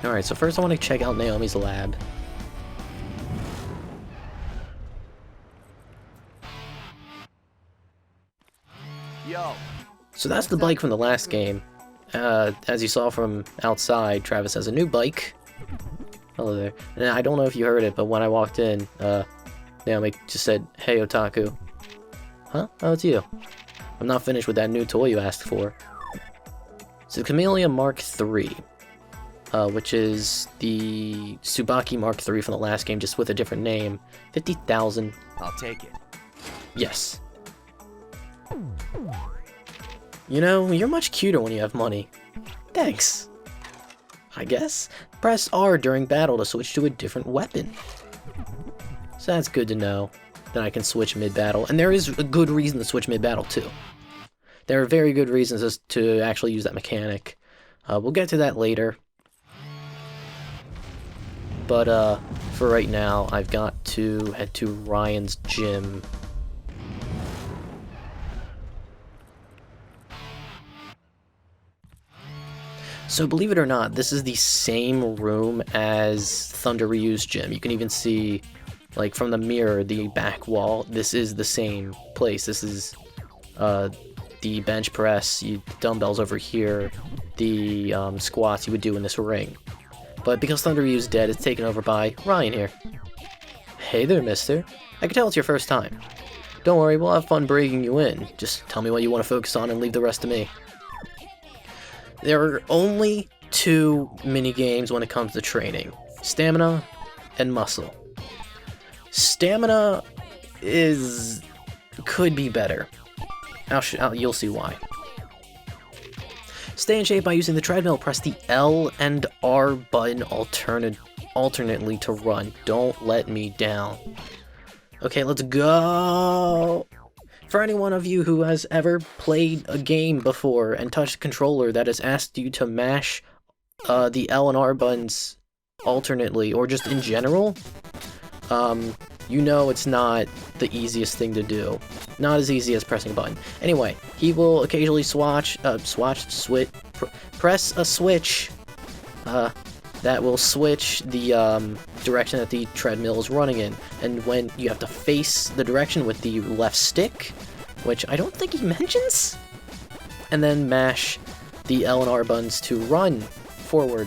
Alright, so first I want to check out Naomi's lab. Yo. So that's the bike from the last game. As you saw from outside, Travis has a new bike. Hello there. And I don't know if you heard it, but when I walked in, Naomi just said, "Hey, Otaku." Huh? Oh, it's you. I'm not finished with that new toy you asked for. It's the Camellia Mark III, which is the Tsubaki Mark III from the last game, just with a different name. 50,000. I'll take it. Yes. You know, you're much cuter when you have money. Thanks. I guess. Press R during battle to switch to a different weapon. So that's good to know, that I can switch mid-battle. And there is a good reason to switch mid-battle, too. There are very good reasons to actually use that mechanic. We'll get to that later. But, for right now, I've got to head to Ryan's gym. So believe it or not, this is the same room as Thunder Ryu's gym. You can even see, like, from the mirror, the back wall. This is the same place. This is the bench press, dumbbells over here, the squats you would do in this ring. But because Thunder Ryu's dead, it's taken over by Ryan here. Hey there, mister. I can tell it's your first time. Don't worry, we'll have fun breaking you in. Just tell me what you want to focus on and leave the rest to me. There are only two mini-games when it comes to training. Stamina and muscle. Stamina could be better. You'll see why. Stay in shape by using the treadmill. Press the L and R button alternately to run. Don't let me down. Okay, let's go! For any one of you who has ever played a game before and touched a controller that has asked you to mash the L and R buttons alternately, or just in general, you know it's not the easiest thing to do. Not as easy as pressing a button. Anyway, he will occasionally press a switch that will switch the direction that the treadmill is running in. And when you have to face the direction with the left stick, which I don't think he mentions, and then mash the L and R buttons to run forward.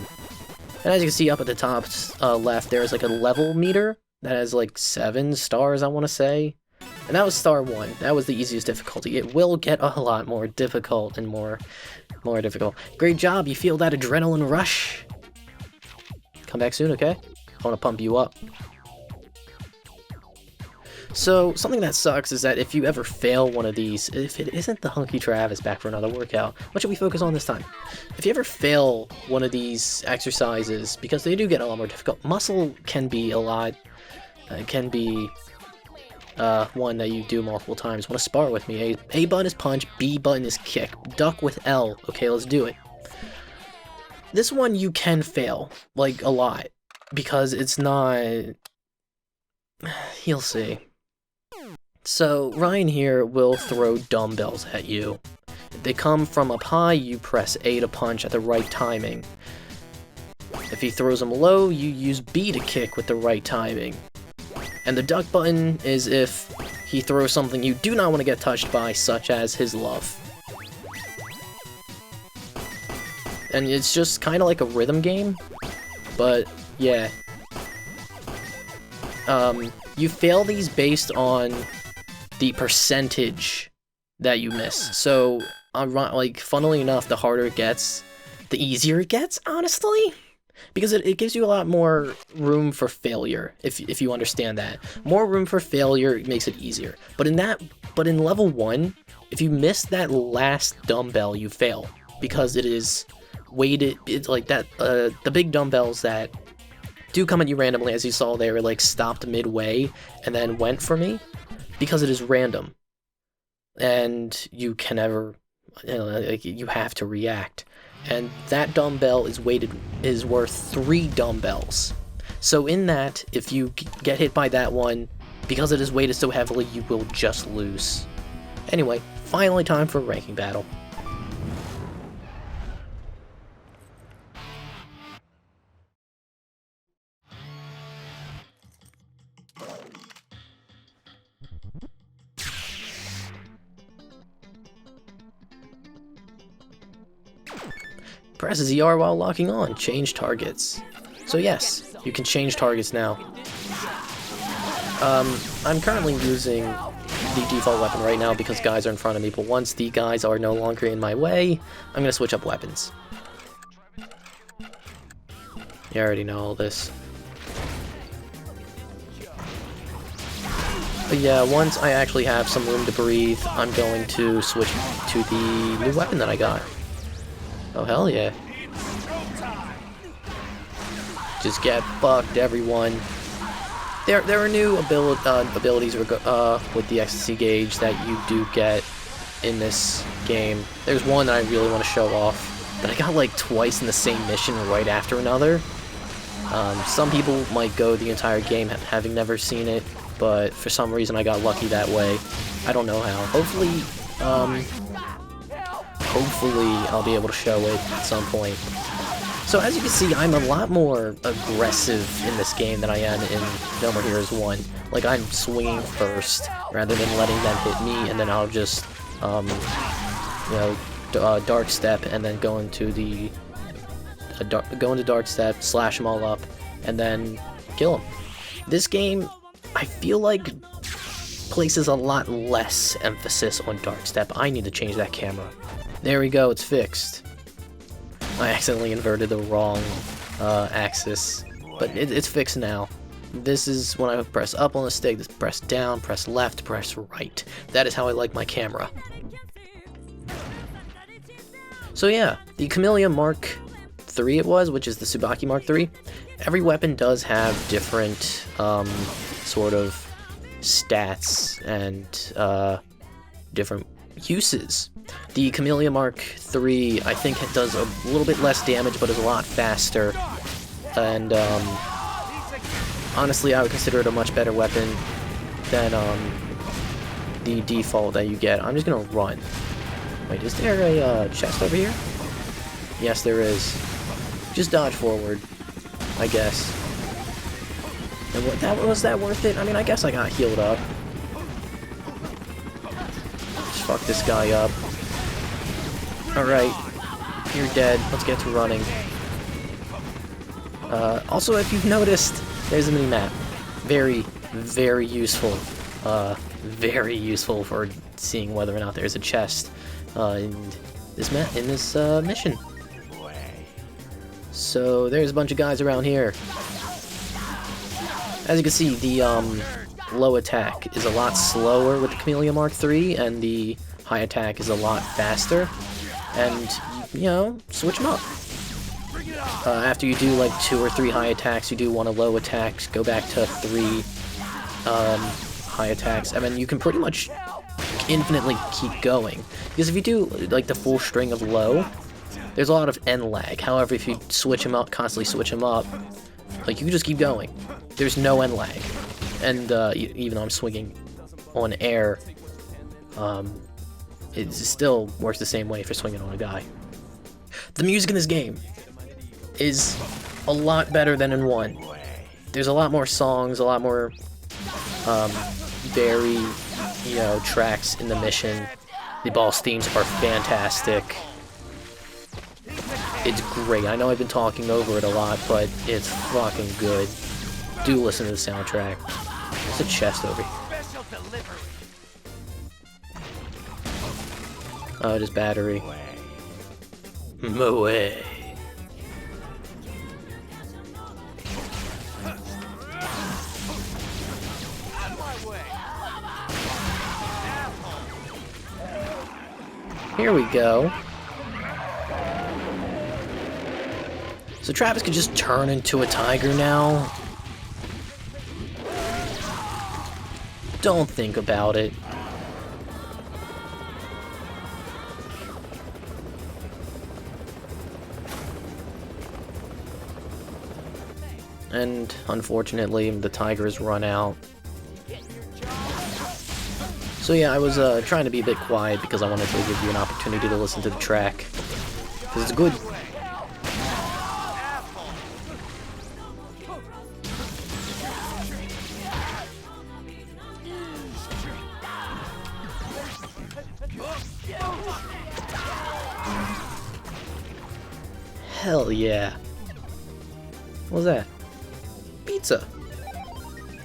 And as you can see up at the top left, there's like a level meter that has like 7 stars, I want to say. And that was star 1. That was the easiest difficulty. It will get a lot more difficult and more difficult. Great job, you feel that adrenaline rush? Come back soon, okay? I want to pump you up. So, something that sucks is that if you ever fail one of these, if it isn't the Hunky Travis back for another workout, what should we focus on this time? If you ever fail one of these exercises, because they do get a lot more difficult, muscle can be a lot, one that you do multiple times. Want to spar with me? A button is punch, B button is kick, duck with L. Okay, let's do it. This one you can fail, like, a lot, because it's not... You'll see. So, Ryan here will throw dumbbells at you. If they come from up high, you press A to punch at the right timing. If he throws them low, you use B to kick with the right timing. And the duck button is if he throws something you do not want to get touched by, such as his love. And it's just kind of like a rhythm game, but yeah. You fail these based on the percentage that you miss. So, like, funnily enough, the harder it gets, the easier it gets, honestly. Because it gives you a lot more room for failure, if you understand that. More room for failure makes it easier. But in level 1, if you miss that last dumbbell, you fail. Because it is weighted, it's like that, the big dumbbells that do come at you randomly, as you saw they were like stopped midway and then went for me, because it is random. And you can never, like, you have to react. And that dumbbell is worth 3 dumbbells. So in that, if you get hit by that one, because it is weighted so heavily, you will just lose. Anyway, finally time for a ranking battle. Press ZR while locking on. Change targets. So yes, you can change targets now. I'm currently using the default weapon right now because guys are in front of me, but once the guys are no longer in my way, I'm gonna switch up weapons. You already know all this. But yeah, once I actually have some room to breathe, I'm going to switch to the new weapon that I got. Oh hell yeah. Just get fucked, everyone. There are new abilities with the ecstasy gauge that you do get in this game. There's one that I really want to show off that I got like twice in the same mission right after another. Some people might go the entire game having never seen it, but for some reason I got lucky that way. I don't know how. Hopefully I'll be able to show it at some point. So as you can see, I'm a lot more aggressive in this game than I am in No More Heroes 1. Like, I'm swinging first, rather than letting them hit me, and then I'll just, dark step, and then go into dark step, slash them all up, and then kill them. This game, I feel like, places a lot less emphasis on dark step. I need to change that camera. There we go, it's fixed. I accidentally inverted the wrong axis, but it's fixed now. This is when I press up on the stick, press down, press left, press right. That is how I like my camera. So yeah, the Camellia Mark III it was, which is the Tsubaki Mark III. Every weapon does have different sort of stats and different uses. The Camellia Mark III, I think it does a little bit less damage, but is a lot faster. And, honestly, I would consider it a much better weapon than, the default that you get. I'm just gonna run. Wait, is there a, chest over here? Yes, there is. Just dodge forward, I guess. And was that worth it? I mean, I guess I got healed up. Just fuck this guy up. Alright, you're dead. Let's get to running. Also, if you've noticed, there's a mini-map. Very, very useful. Very useful for seeing whether or not there's a chest in this mission. So, there's a bunch of guys around here. As you can see, the low attack is a lot slower with the Camellia Mark III, and the high attack is a lot faster. And, you know, switch them up. After you do like 2 or 3 high attacks, you do 1 low attacks, go back to 3 high attacks, and then you can pretty much infinitely keep going. Because if you do like the full string of low, there's a lot of end lag. However, if you switch them up, constantly switch them up, like you can just keep going. There's no end lag. And even though I'm swinging on air, it still works the same way for swinging on a guy. The music in this game is a lot better than in 1. There's a lot more songs, a lot more tracks in the mission. The boss themes are fantastic. It's great. I know I've been talking over it a lot, but it's fucking good. Do listen to the soundtrack. There's a chest over here. Oh, just battery. Moe. Here we go. So Travis could just turn into a tiger now. Don't think about it. And unfortunately, the tigers run out. So yeah, I was trying to be a bit quiet because I wanted to give you an opportunity to listen to the track. Because it's good. Hell yeah. What was that? Pizza.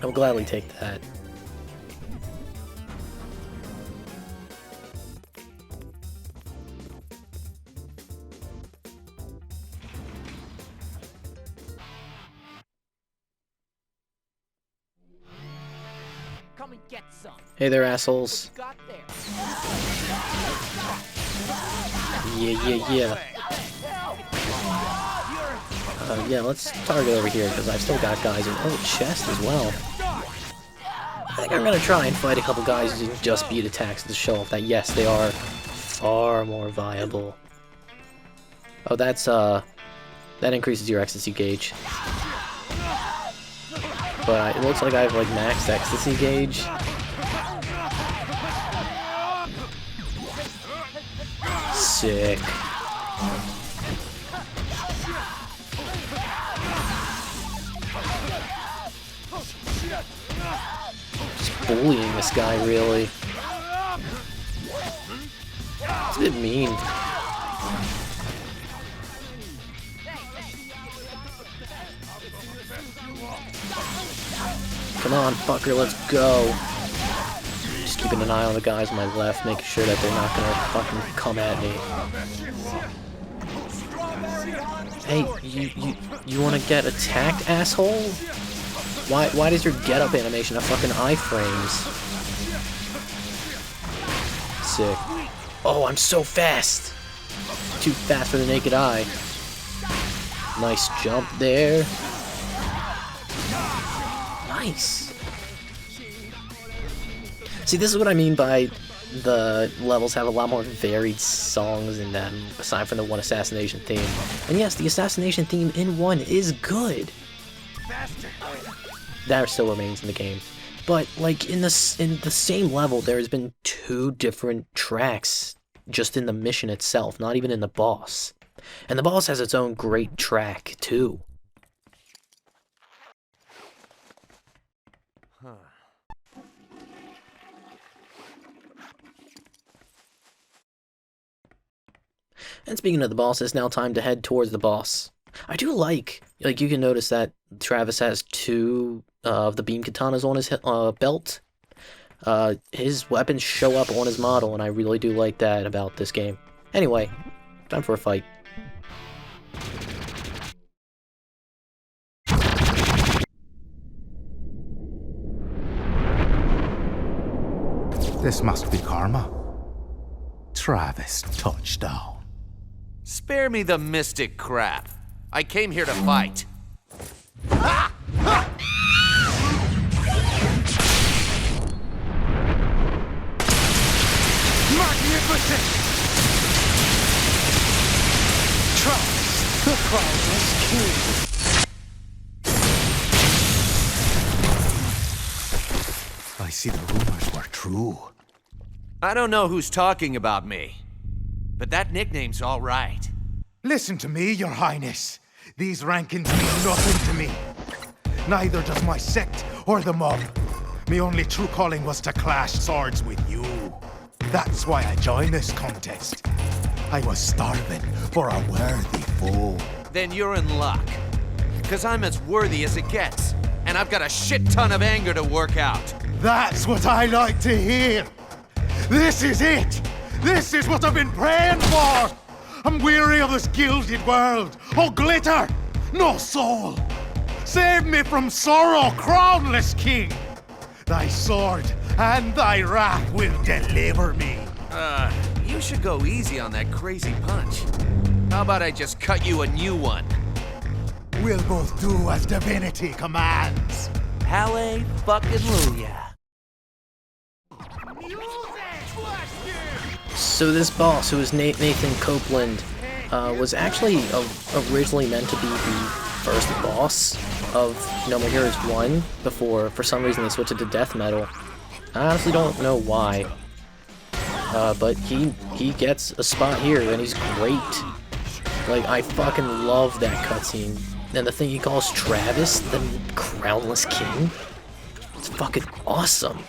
I will gladly take that. Come and get some. Hey there, assholes. Got there. Yeah. Yeah, let's target over here, because I've still got guys in... Oh, chest as well. I think I'm gonna try and fight a couple guys who just beat attacks to show off that, yes, they are far more viable. Oh, that's, that increases your ecstasy gauge. But it looks like I have, like, maxed ecstasy gauge. Sick. Just bullying this guy, really. It's a bit mean. Come on, fucker, let's go. Just keeping an eye on the guys on my left, making sure that they're not gonna fucking come at me. Hey, you wanna get attacked, asshole? Why does your get-up animation have fucking iframes? Sick. Oh, I'm so fast! Too fast for the naked eye. Nice jump there. Nice. See, this is what I mean by the levels have a lot more varied songs in them, aside from the one assassination theme. And yes, the assassination theme in 1 is good. That still remains in the game. But, like, in the same level, there has been 2 different tracks just in the mission itself, not even in the boss. And the boss has its own great track, too. And speaking of the boss, it's now time to head towards the boss. I do like you can notice that Travis has 2 of the beam katanas on his belt. His weapons show up on his model, and I really do like that about this game. Anyway, time for a fight. This must be karma. Travis touchdown. Spare me the mystic crap. I came here to fight. Magnificent! Trust the Crownless King. I see the rumors were true. I don't know who's talking about me, but that nickname's all right. Listen to me, Your Highness. These rankings mean nothing to me. Neither does my sect or the mob. My only true calling was to clash swords with you. That's why I joined this contest. I was starving for a worthy foe. Then you're in luck. Because I'm as worthy as it gets. And I've got a shit ton of anger to work out. That's what I like to hear. This is it. This is what I've been praying for. I'm weary of this gilded world. Oh, glitter, no soul. Save me from sorrow, Crownless King. Thy sword and thy wrath will deliver me. You should go easy on that crazy punch. How about I just cut you a new one? We'll both do as divinity commands. Halle-fucking-luya. So this boss, who is Nathan Copeland, was actually originally meant to be the first boss of No More Heroes 1, before, for some reason, they switched it to death metal. I honestly don't know why. But he gets a spot here, and he's great. Like, I fucking love that cutscene. And the thing he calls Travis, the Crownless King, it's fucking awesome.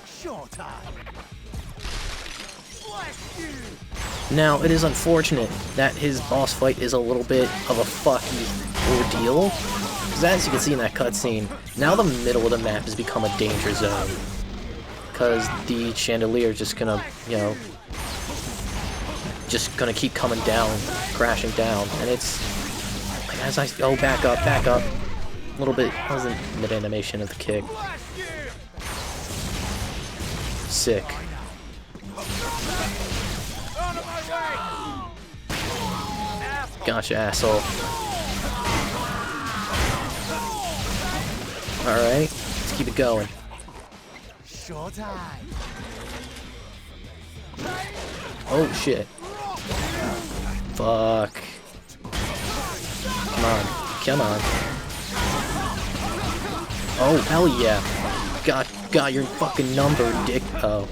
Now, it is unfortunate that his boss fight is a little bit of a fucky ordeal, because as you can see in that cutscene, now the middle of the map has become a danger zone, because the chandelier is just gonna, you know, just gonna keep coming down, crashing down, and it's, like, as I, oh, back up, a little bit, that was the mid-animation of the kick. Sick. Gotcha, asshole. Alright, let's keep it going. Oh, shit. Fuck. Come on. Oh, hell yeah. Got your fucking number, dick. Oh.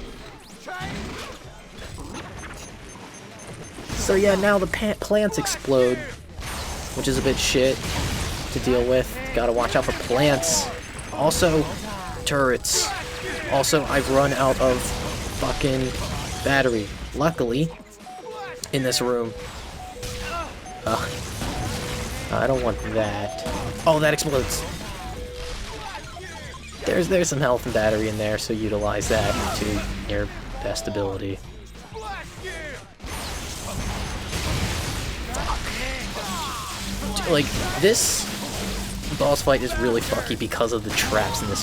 So yeah, now the plants explode, which is a bit shit to deal with. Gotta watch out for plants. Also, turrets. Also, I've run out of fucking battery. Luckily, in this room. I don't want that. Oh, that explodes. There's some health and battery in there, so utilize that to your best ability. Like, this boss fight is really fucky because of the traps in the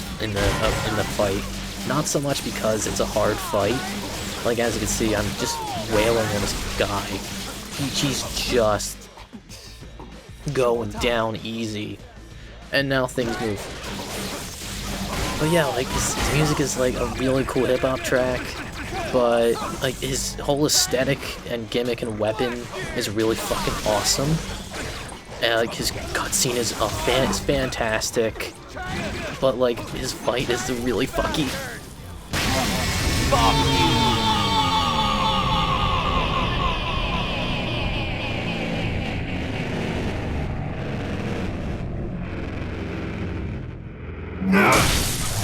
fight. Not so much because it's a hard fight. Like, as you can see, I'm just wailing on this guy. He's just going down easy. And now things move. But yeah, like, his music is like a really cool hip-hop track. But, like, his whole aesthetic and gimmick and weapon is really fucking awesome. And, like, his cutscene is fantastic, but, like, his fight is really fucky. Fuck you!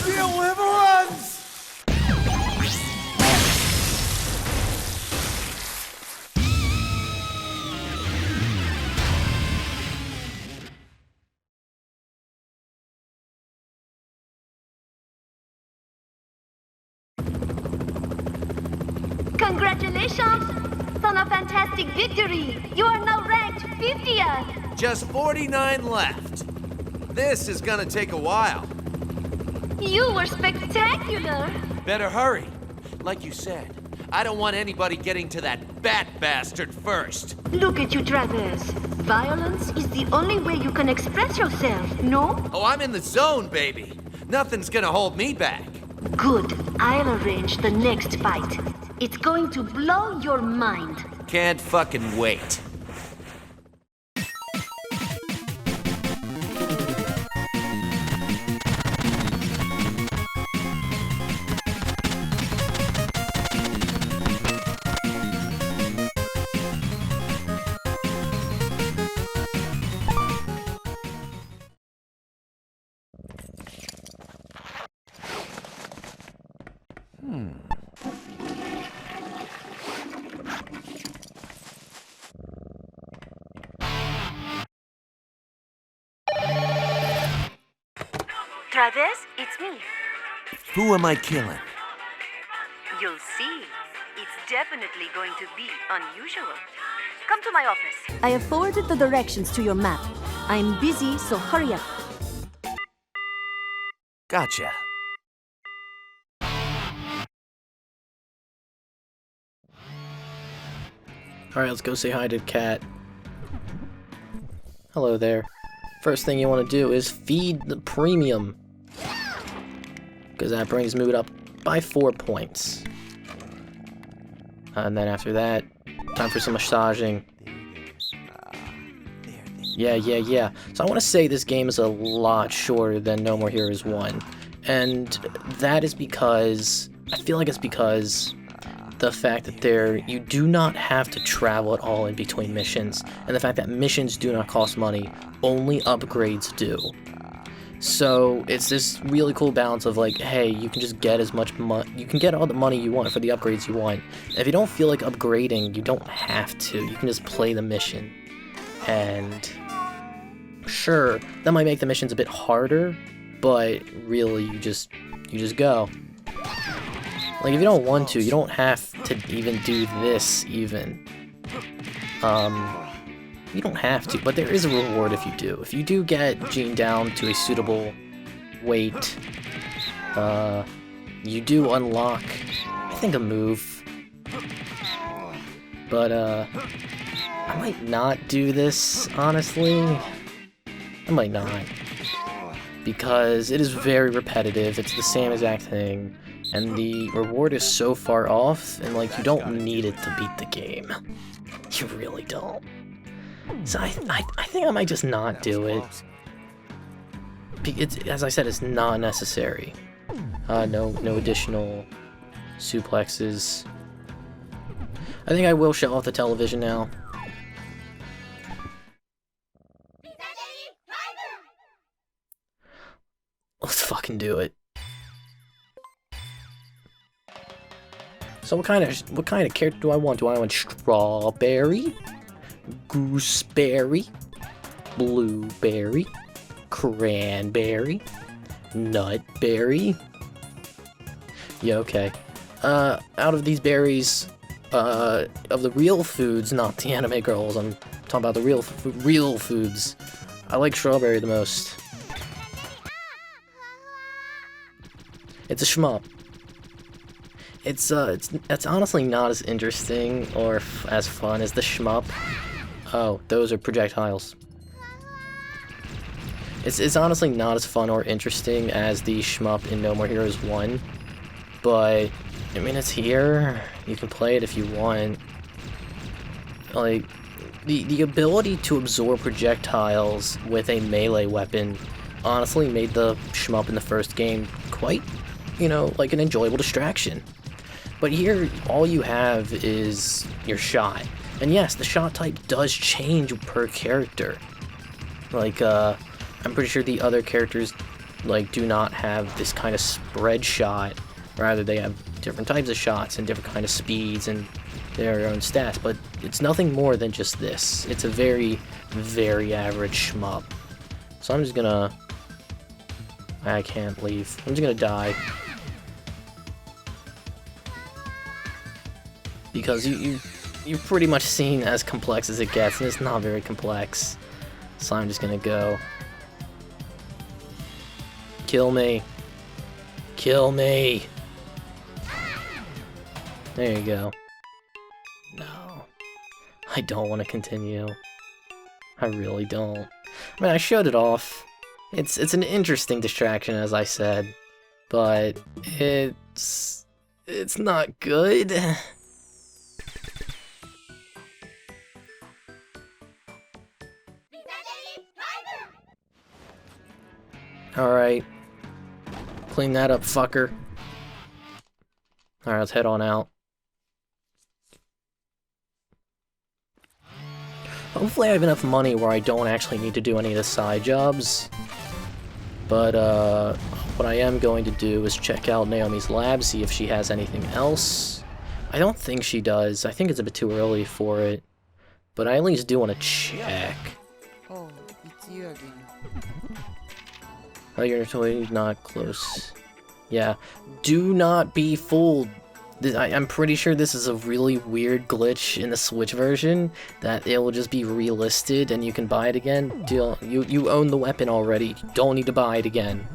Deliverance! Congratulations on a fantastic victory! You are now ranked 50th! Just 49 left. This is gonna take a while. You were spectacular! Better hurry. Like you said, I don't want anybody getting to that bat bastard first. Look at you, Travis. Violence is the only way you can express yourself, no? Oh, I'm in the zone, baby. Nothing's gonna hold me back. Good. I'll arrange the next fight. It's going to blow your mind. Can't fucking wait. Travis, it's me. Who am I killing? You'll see. It's definitely going to be unusual. Come to my office. I have forwarded the directions to your map. I'm busy, so hurry up. Gotcha. Alright, let's go say hi to Cat. Hello there. First thing you want to do is feed the premium, because that brings mood up by 4 points. And then after that, time for some massaging. Yeah. So I want to say this game is a lot shorter than No More Heroes 1. And that is because, I feel like it's because the fact that you do not have to travel at all in between missions, and the fact that missions do not cost money, only upgrades do. So it's this really cool balance of like, hey, you can just get as much money, you can get all the money you want for the upgrades you want. If you don't feel like upgrading, you don't have to. You can just play the mission. And sure, that might make the missions a bit harder, but really you just go. Like if you don't want to, you don't have to even do this even. You don't have to, but there is a reward if you do. If you do get Jean down to a suitable weight, you do unlock, I think, a move. But, I might not do this, honestly. I might not. Because it is very repetitive, it's the same exact thing, and the reward is so far off, and, like, you don't need it to beat the game. You really don't. So I think I might just not do it. It's, as I said, it's not necessary. No additional suplexes. I think I will shut off the television now. Let's fucking do it. So what kind of character do I want? Do I want strawberry? Gooseberry, blueberry, cranberry, nutberry. Yeah, okay. Out of these berries, of the real foods, not the anime girls, I'm talking about the real foods, I like strawberry the most. It's a shmup. It's honestly not as interesting or as fun as the shmup. Oh, those are projectiles. It's honestly not as fun or interesting as the shmup in No More Heroes 1, but I mean, it's here. You can play it if you want. Like, the ability to absorb projectiles with a melee weapon honestly made the shmup in the first game quite, you know, like an enjoyable distraction. But here, all you have is your shot. And yes, the shot type does change per character. Like, I'm pretty sure the other characters, like, do not have this kind of spread shot. Rather, they have different types of shots and different kind of speeds and their own stats. But it's nothing more than just this. It's a very, very average shmup. So I'm just gonna... I can't leave. I'm just gonna die. Because you've pretty much seen as complex as it gets, and it's not very complex. So I'm just gonna go. Kill me. Kill me. There you go. No. I don't want to continue. I really don't. I mean, I showed it off. It's an interesting distraction, as I said. But it's not good. Alright. Clean that up, fucker. Alright, let's head on out. Hopefully I have enough money where I don't actually need to do any of the side jobs. But, what I am going to do is check out Naomi's lab, see if she has anything else. I don't think she does. I think it's a bit too early for it. But I at least do want to check. Oh, it's you again. Oh, you're totally not close. Yeah. Do not be fooled. I'm pretty sure this is a really weird glitch in the Switch version, that it will just be relisted and you can buy it again. You own the weapon already. You don't need to buy it again.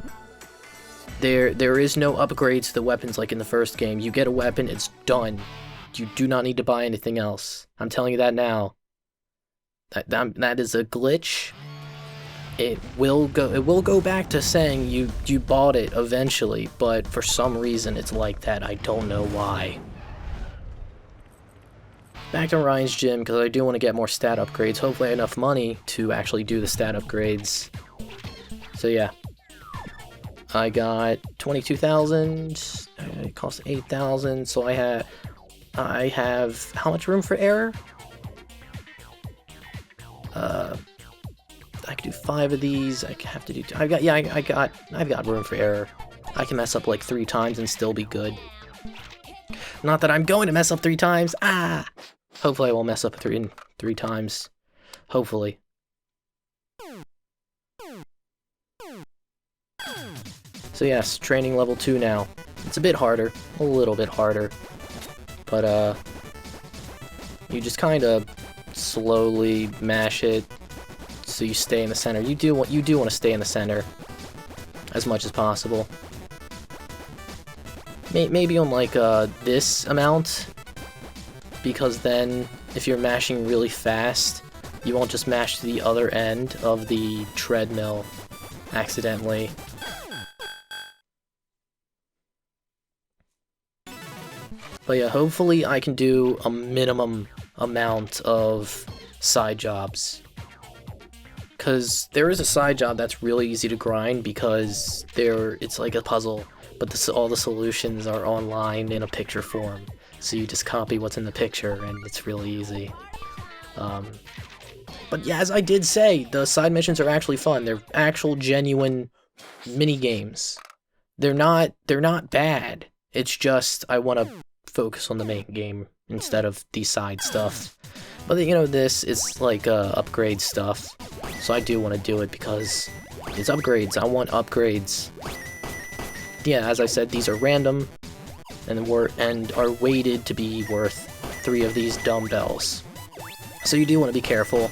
There is no upgrades to the weapons like in the first game. You get a weapon, it's done. You do not need to buy anything else. I'm telling you that now. That is a glitch. It will go back to saying you bought it eventually, but for some reason it's like that. I don't know why. Back to Ryan's gym, because I do want to get more stat upgrades. Hopefully I have enough money to actually do the stat upgrades. So yeah. I got 22,000. It costs 8,000, so I have how much room for error? I could do 5 of these. I have to do. I've got room for error. I can mess up like 3 times and still be good. Not that I'm going to mess up 3 times. Ah. Hopefully I won't mess up three times. Hopefully. So yes, training level 2 now. It's a bit harder, a little bit harder, but you just kind of slowly mash it so you stay in the center. You do want to stay in the center as much as possible. Maybe on like this amount, because then if you're mashing really fast, you won't just mash to the other end of the treadmill accidentally. But yeah, hopefully I can do a minimum amount of side jobs. Because there is a side job that's really easy to grind because it's like a puzzle, but all the solutions are online in a picture form. So you just copy what's in the picture and it's really easy. But yeah, as I did say, the side missions are actually fun. They're actual genuine mini games. They're not bad. It's just I want to focus on the main game instead of the side stuff. But you know, this is like upgrade stuff, so I do want to do it because it's upgrades. I want upgrades. Yeah, as I said, these are random and are weighted to be worth 3 of these dumbbells. So you do want to be careful.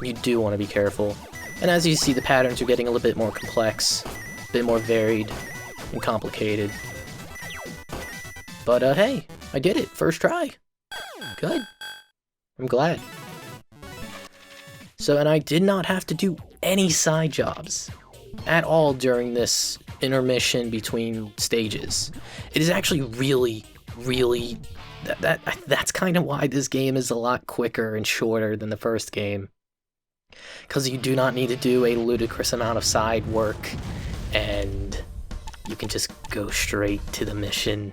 You do want to be careful. And as you see, the patterns are getting a little bit more complex, a bit more varied and complicated. But hey, I did it, first try. Good. I'm glad. So, and I did not have to do any side jobs at all during this intermission between stages. It is actually really, that's kind of why this game is a lot quicker and shorter than the first game. Because you do not need to do a ludicrous amount of side work, and you can just go straight to the mission.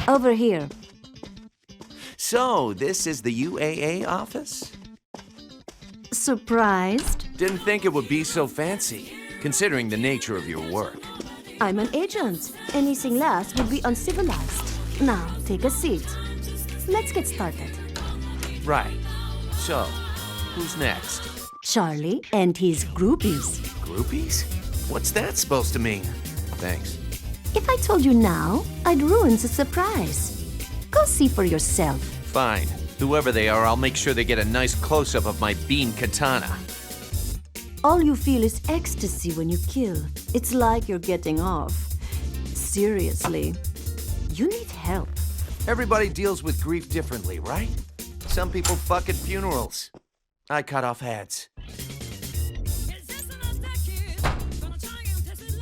Over here. So, this is the UAA office? Surprised? Didn't think it would be so fancy, considering the nature of your work. I'm an agent. Anything less would be uncivilized. Now, take a seat. Let's get started. Right. So, who's next? Charlie and his groupies. Groupies? What's that supposed to mean? Thanks. If I told you now, I'd ruin the surprise. Go see for yourself. Fine. Whoever they are, I'll make sure they get a nice close-up of my beam katana. All you feel is ecstasy when you kill. It's like you're getting off. Seriously, you need help. Everybody deals with grief differently, right? Some people fuck at funerals. I cut off heads.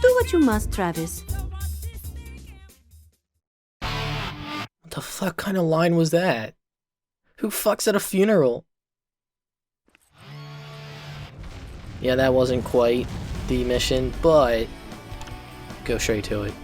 Do what you must, Travis. What the fuck kind of line was that? Who fucks at a funeral? Yeah, that wasn't quite the mission, but go straight to it.